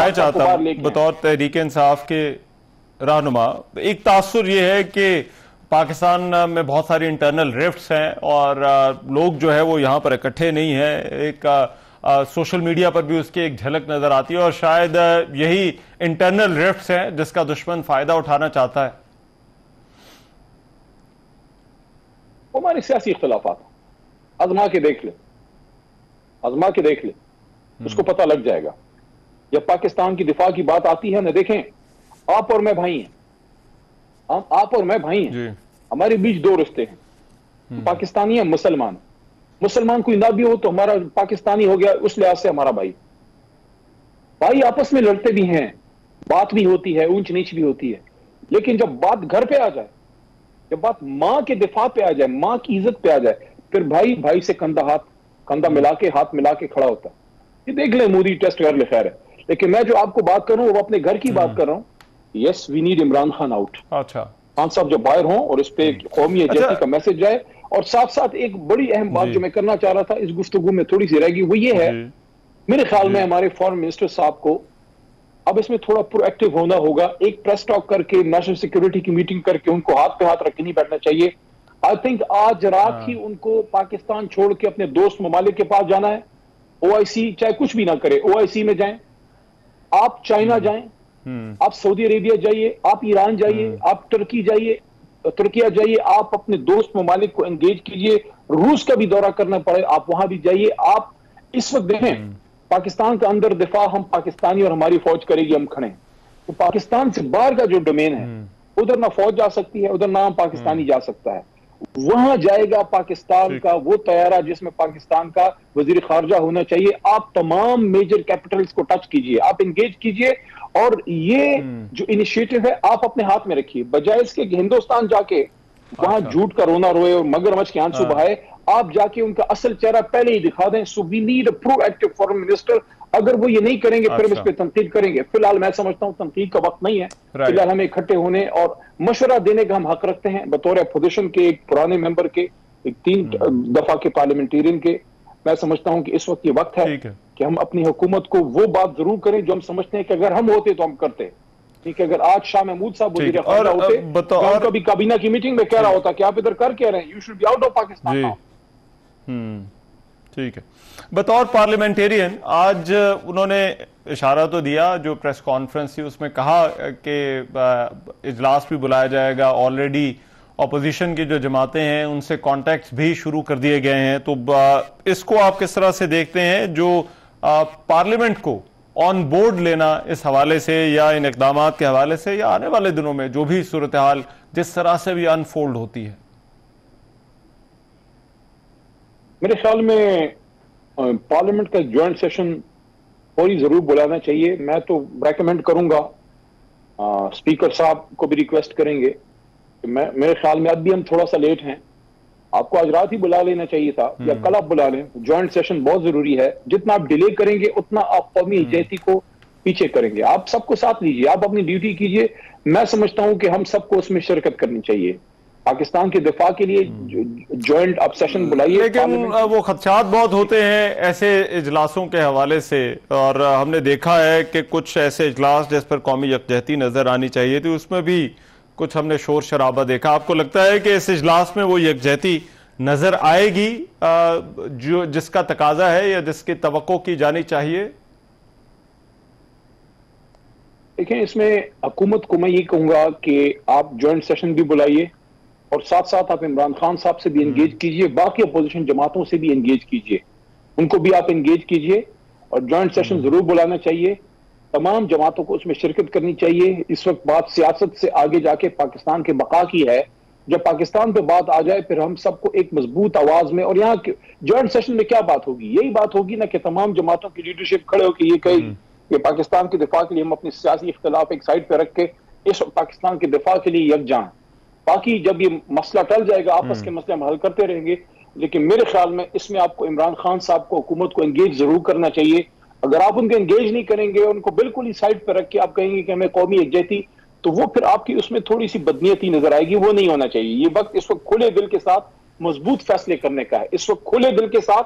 मैं चाहता हूं बतौर तहरीक इंसाफ के रहनुमा, एक तासुर ये है कि पाकिस्तान में बहुत सारी इंटरनल रिफ्ट्स हैं और लोग जो है वो यहाँ पर इकट्ठे नहीं हैं। एक सोशल मीडिया पर भी उसकी एक झलक नजर आती है और शायद यही इंटरनल रिफ्ट्स हैं जिसका दुश्मन फायदा उठाना चाहता है। हमारे सियासी इख्तिलाफात आजमा के देख ले, आजमा के देख ले, उसको पता लग जाएगा। जब पाकिस्तान की दिफा की बात आती है ना, देखें आप और मैं भाई हैं, आप और मैं भाई हैं, हमारे बीच दो रिश्ते हैं, पाकिस्तानी है मुसलमान। मुसलमान कोई ना भी हो तो हमारा पाकिस्तानी हो गया, उस लिहाज से हमारा भाई। भाई आपस में लड़ते भी हैं, बात भी होती है, ऊंच नीच भी होती है, लेकिन जब बात घर पे आ जाए, जब बात मां के दिफा पे आ जाए, मां की इज्जत पे आ जाए, फिर भाई भाई से कंधा मिला के, हाथ मिला के खड़ा होता है। ये देख ले, मोदी टेस्ट कर ले, खैर है। लेकिन मैं जो आपको बात कर रहा हूं वो अपने घर की बात कर रहा हूं। Yes, we need Imran Khan out. अच्छा, खान साहब जब बाहर हों और इस पे कौमी यकजहती का मैसेज जाए। और साथ साथ एक बड़ी अहम बात जो मैं करना चाह रहा था, इस गुफ्तगू में थोड़ी सी रह गई, वो ये है, मेरे ख्याल में हमारे फॉरेन मिनिस्टर साहब को अब इसमें थोड़ा प्रोएक्टिव होना होगा। एक प्रेस टॉक करके, नेशनल सिक्योरिटी की मीटिंग करके उनको हाथ पे हाथ रख के नहीं बैठना चाहिए। आई थिंक आज रात ही उनको पाकिस्तान छोड़ के अपने दोस्त ममालिक के पास जाना है। ओआईसी चाहे कुछ भी ना करे, ओआईसी में जाएं, आप चाइना जाएं, आप सऊदी अरेबिया जाइए, आप ईरान जाइए, आप तुर्की जाइए, तुर्किया जाइए, आप अपने दोस्त ममालिक को एंगेज कीजिए। रूस का भी दौरा करना पड़े, आप वहां भी जाइए। आप इस वक्त देखें, पाकिस्तान का अंदर दिफा हम पाकिस्तानी और हमारी फौज करेगी, हम खड़े। तो पाकिस्तान से बाहर का जो डोमेन है, उधर ना फौज जा सकती है, उधर ना हम पाकिस्तानी जा सकता है। वहां जाएगा पाकिस्तान का वो तैयारा जिसमें पाकिस्तान का वजीर खारजा होना चाहिए। आप तमाम मेजर कैपिटल्स को टच कीजिए, आप एंगेज कीजिए, और ये जो इनिशिएटिव है आप अपने हाथ में रखिए, बजाय इसके कि हिंदुस्तान जाके वहां झूठ का रोना रोए और मगरमच्छ के आंसू बहाए। आप जाके उनका असल चेहरा पहले ही दिखा दें। So we need a proactive foreign minister. अगर वो ये नहीं करेंगे फिर हम इस पे तनकीद करेंगे। फिलहाल मैं समझता हूं तनकीद का वक्त नहीं है। फिलहाल हमें इकट्ठे होने और मशवरा देने का हम हक रखते हैं बतौर अपोजिशन के, एक पुराने मेंबर के, एक 3 दफा के पार्लियामेंटेरियन के। मैं समझता हूं कि इस वक्त ये वक्त है कि हम अपनी हुकूमत को वो बात जरूर करें जो हम समझते हैं कि अगर हम होते तो हम करते। ठीक है, अगर आज शाह महमूद साहब वज़ीर ख़ारजा होते तो उनका भी काबीना की मीटिंग में कह रहा होता कि आप इधर कर क्या रहे हैं, you should be out of Pakistan now. ठीक है, बतौर पार्लियामेंटेरियन आज उन्होंने इशारा तो दिया, जो प्रेस कॉन्फ्रेंस थी उसमें कहा कि इजलास भी बुलाया जाएगा। ऑलरेडी ऑपोजिशन की जो जमातें हैं उनसे कॉन्टैक्ट्स भी शुरू कर दिए गए हैं। तो इसको आप किस तरह से देखते हैं, जो पार्लियामेंट को ऑन बोर्ड लेना इस हवाले से, या इन इकदाम के हवाले से, या आने वाले दिनों में जो भी सूरत हाल जिस तरह से भी अनफोल्ड होती है? मेरे ख्याल में पार्लियामेंट का ज्वाइंट सेशन फौरी जरूर बुलाना चाहिए। मैं तो रेकमेंड करूंगा, स्पीकर साहब को भी रिक्वेस्ट करेंगे। मेरे ख्याल में अब भी हम थोड़ा सा लेट हैं, आपको आज रात ही बुला लेना चाहिए था, या कल आप बुला लें। ज्वाइंट सेशन बहुत जरूरी है। जितना आप डिले करेंगे उतना आप कौमी यकजहती को पीछे करेंगे। आप सबको साथ लीजिए, आप अपनी ड्यूटी कीजिए। मैं समझता हूं कि हम सबको उसमें शिरकत करनी चाहिए। पाकिस्तान के दिफा के लिए ज्वाइंट आप सेशन बुलाइए। लेकिन वो खदशात बहुत होते हैं ऐसे इजलासों के हवाले से, और हमने देखा है कि कुछ ऐसे इजलास जिस पर कौमी यकजहती नजर आनी चाहिए थी, उसमें भी कुछ हमने शोर शराबा देखा। आपको लगता है कि इस इजलास में वो यकजहती नजर आएगी जो जिसका तकाजा है या जिसकी तवक्को की जानी चाहिए? देखें, इसमें हुकूमत को मैं ये कहूंगा कि आप ज्वाइंट सेशन भी बुलाइए और साथ साथ आप इमरान खान साहब से भी एंगेज कीजिए, बाकी अपोजिशन जमातों से भी एंगेज कीजिए, उनको भी आप एंगेज कीजिए। और ज्वाइंट सेशन जरूर बुलाना चाहिए, तमाम जमातों को उसमें शिरकत करनी चाहिए। इस वक्त बात सियासत से आगे जाके पाकिस्तान के बका की है। जब पाकिस्तान पे बात आ जाए फिर हम सबको एक मजबूत आवाज में, और यहाँ ज्वाइंट सेशन में क्या बात होगी, यही बात होगी ना कि तमाम जमातों की लीडरशिप खड़े होकर ये कहेगी कि पाकिस्तान के दिफा के लिए हम अपने सियासी इख्तलाफ एक साइड पे रख के इस पाकिस्तान के दिफा के लिए यकजा हैं। बाकी जब ये मसला टल जाएगा, आपस के मसले हम हल करते रहेंगे। लेकिन मेरे ख्याल में इसमें आपको इमरान खान साहब को, हुकूमत को एंगेज जरूर करना चाहिए। अगर आप उनको एंगेज नहीं करेंगे, उनको बिल्कुल ही साइड पर रख के आप कहेंगे कि हमें कौमी यकजहती, तो वो फिर आपकी उसमें थोड़ी सी बदनीयती नजर आएगी। वो नहीं होना चाहिए। ये वक्त इस वक्त खुले दिल के साथ मजबूत फैसले करने का है। इस वक्त खुले दिल के साथ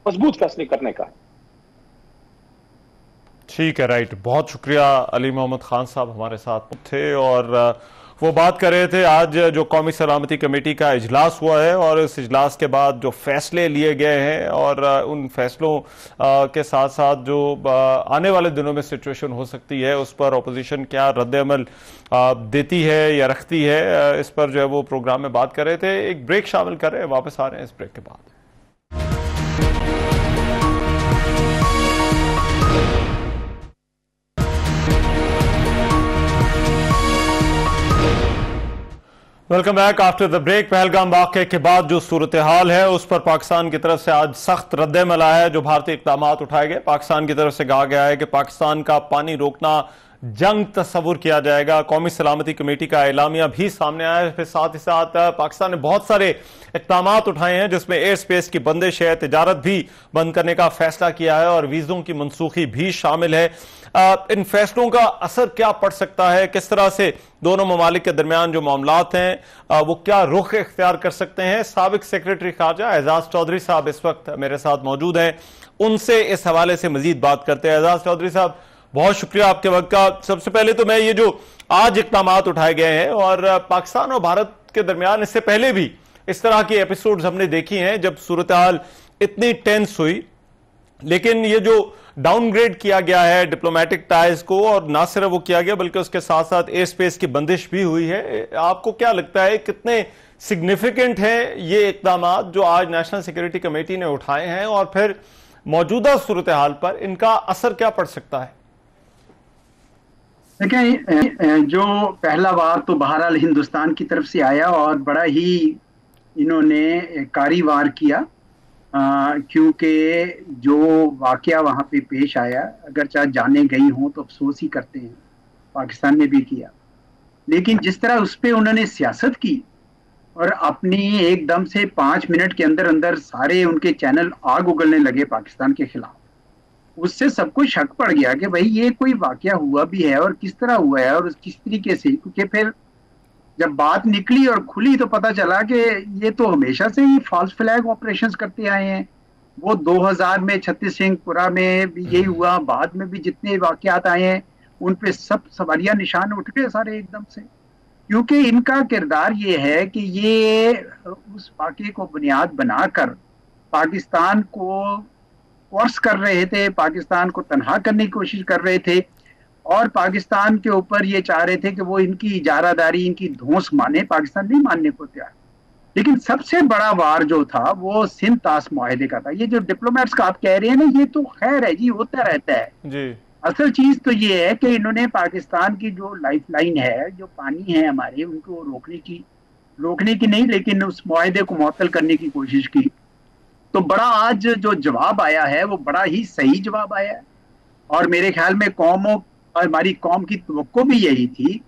मजबूत फैसले करने का है। ठीक है, राइट। बहुत शुक्रिया। अली मोहम्मद खान साहब हमारे साथ थे और वो बात कर रहे थे आज जो कौमी सलामती कमेटी का इजलास हुआ है और इस इजलास के बाद जो फैसले लिए गए हैं और उन फैसलों के साथ साथ जो आने वाले दिनों में सिचुएशन हो सकती है उस पर अपोजिशन क्या रद्द-ए-अमल देती है या रखती है, इस पर जो है वो प्रोग्राम में बात कर रहे थे। एक ब्रेक शामिल कर रहे हैं, वापस आ रहे हैं इस ब्रेक के बाद। Welcome back after the break. Pahalgam वाक़े के बाद जो सूरत हाल है उस पर पाकिस्तान की तरफ से आज सख्त रद्द-ए-अमल आया है। जो भारतीय इक़दाम उठाए गए, पाकिस्तान की तरफ से कहा गया है कि पाकिस्तान का पानी रोकना जंग तस्वुर किया जाएगा। कौमी सलामती कमेटी का एलामिया भी सामने आया है। फिर साथ ही साथ पाकिस्तान ने बहुत सारे इक़दाम उठाए हैं जिसमें एयर स्पेस की बंदिश है, तिजारत भी बंद करने का फैसला किया है और वीज़ों की मनसूखी भी शामिल है। इन फैसलों का असर क्या पड़ सकता है, किस तरह से दोनों ममालिक के दरमियान जो मामलात हैं वो क्या रुख इख्तियार कर सकते हैं। साबिक सेक्रेटरी खारजा एजाज चौधरी साहब इस वक्त मेरे साथ मौजूद हैं, उनसे इस हवाले से मजीद बात करते हैं। एजाज चौधरी साहब, बहुत शुक्रिया आपके वक्त का। सबसे पहले तो मैं ये जो आज इक़दाम उठाए गए हैं और पाकिस्तान और भारत के दरमियान इससे पहले भी इस तरह के एपिसोड्स हमने देखी हैं जब सूरत हाल इतनी टेंस हुई, लेकिन ये जो डाउनग्रेड किया गया है डिप्लोमेटिक टाइज को, और ना सिर्फ वो किया गया बल्कि उसके साथ साथ एयर स्पेस की बंदिश भी हुई है, आपको क्या लगता है कितने सिग्निफिकेंट हैं ये इक़दाम जो आज नेशनल सिक्योरिटी कमेटी ने उठाए हैं और फिर मौजूदा सूरत हाल पर इनका असर क्या पड़ सकता है? देखें, जो पहला वार तो बहरहाल हिंदुस्तान की तरफ से आया और बड़ा ही इन्होंने कारी वार किया, क्योंकि जो वाकया वहाँ पे पेश आया, अगर चाहे जाने गई हों तो अफसोस ही करते हैं, पाकिस्तान ने भी किया, लेकिन जिस तरह उस पर उन्होंने सियासत की और अपनी एकदम से 5 मिनट के अंदर अंदर सारे उनके चैनल आग उगलने लगे पाकिस्तान के खिलाफ, उससे सबको शक पड़ गया कि भाई ये कोई वाकया हुआ भी है और किस तरह हुआ है और किस तरीके से। क्योंकि फिर जब बात निकली और खुली तो पता चला कि ये तो हमेशा से ही फॉल्स फ्लैग ऑपरेशंस करते आए हैं। वो 2000 में छत्तीस सिंहपुरा में भी यही हुआ, बाद में भी जितने वाकयात आए हैं उन पे सब सवालिया निशान उठ गए सारे एकदम से, क्योंकि इनका किरदार ये है कि ये उस वाकये को बुनियाद बनाकर पाकिस्तान को फोर्स कर रहे थे, पाकिस्तान को तनहा करने की कोशिश कर रहे थे और पाकिस्तान के ऊपर ये चाह रहे थे कि वो इनकी इजारादारी, इनकी धौंस माने। पाकिस्तान नहीं मानने को तैयार। लेकिन सबसे बड़ा वार जो था वो सिंध ताश मुआहदे का था। ये जो डिप्लोमेट्स का आप कह रहे हैं ना, ये तो खैर है जी, होता रहता है जी। असल चीज तो ये है कि इन्होंने पाकिस्तान की जो लाइफलाइन है, जो पानी है हमारे, उनको रोकने की नहीं लेकिन उस मुआहदे को मुअत्तल करने की कोशिश की। तो बड़ा आज जो जवाब आया है वो बड़ा ही सही जवाब आया है और मेरे ख्याल में हमारी कौम की तवक्को भी यही थी